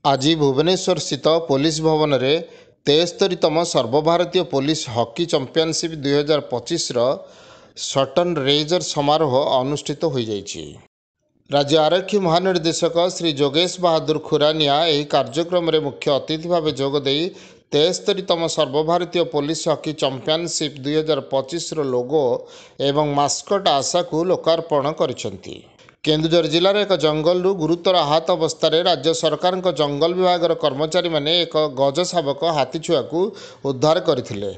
आज भुवनेश्वर स्थित पुलिस भवन में 73तम सर्वभारतीय पुलिस हॉकी चैंपियनशिप 2025 सटन रेजर समारोह अनुष्ठित हो जाइछि। राज्य आरक्षी महानिर्देशक श्री जोगेश बहादुर खुरानिया यह कार्यक्रम में मुख्य अतिथि भाव जोगदे 73तम सर्वभारतीय पुलिस हॉकी चैंपियनशिप 2025 लोगो एवं मास्कट आशा को लोकार्पण करिसेंति। केन्दुझर जिलार एक जंगलू गुरुतर आहत अवस्था राज्य सरकार जंगल विभाग कर्मचारी माने एक गज शावक हाथीछुआ को उद्धार करथिले।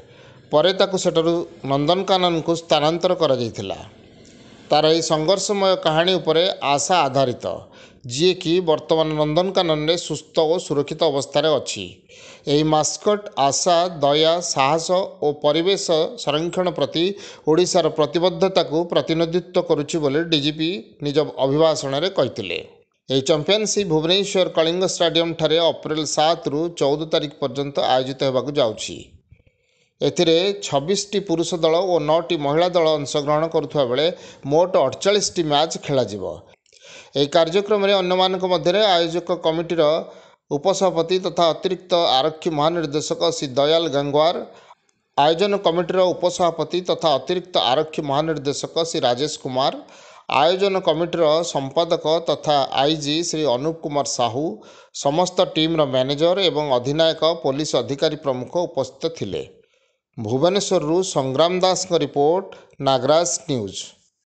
परे ताकु सेठारु नंदनकानन को स्थानांतर करा जायथिला। तार यह संघर्षमय कहानी उपरे आशा आधारित, जी कि वर्तमान नंदनकानन में सुस्थ और सुरक्षित अवस्था अच्छी। यही मास्कट आशा दया साहस और परिवेश संरक्षण प्रति ओडिशार प्रतिबद्धता को प्रतिनिधित्व करुछि बोले डीजीपी निज अभिभाषण में कहते। यह चैंपियनशिप भुवनेश्वर कलिंग स्टेडियम ठारे अप्रैल 7 रु 14 तारिख पर्यंत आयोजित होगाकू जाउछि। एथिरे 26टी पुरुष दल और 9टी महिला दल अंशग्रहण करुवा बेले मोट 48टी मैच खेल। यह कार्यक्रम में अन्य मध्य आयोजक कमिटीर उपसभापति तथा अतिरिक्त आरक्षी महानिर्देशक श्री दयाल गंगवार, आयोजन कमिटीर उपसभापति तथा अतिरिक्त आरक्षी महानिर्देशक श्री राजेश कुमार, आयोजन कमिटीर संपादक तथा आईजी श्री अनूप कुमार साहू, समस्त टीम्र मैनेजर एवं अधिनायक पुलिस अधिकारी प्रमुख उपस्थित थिले। भुवनेश्वर संग्राम दास रिपोर्ट, नागराज न्यूज।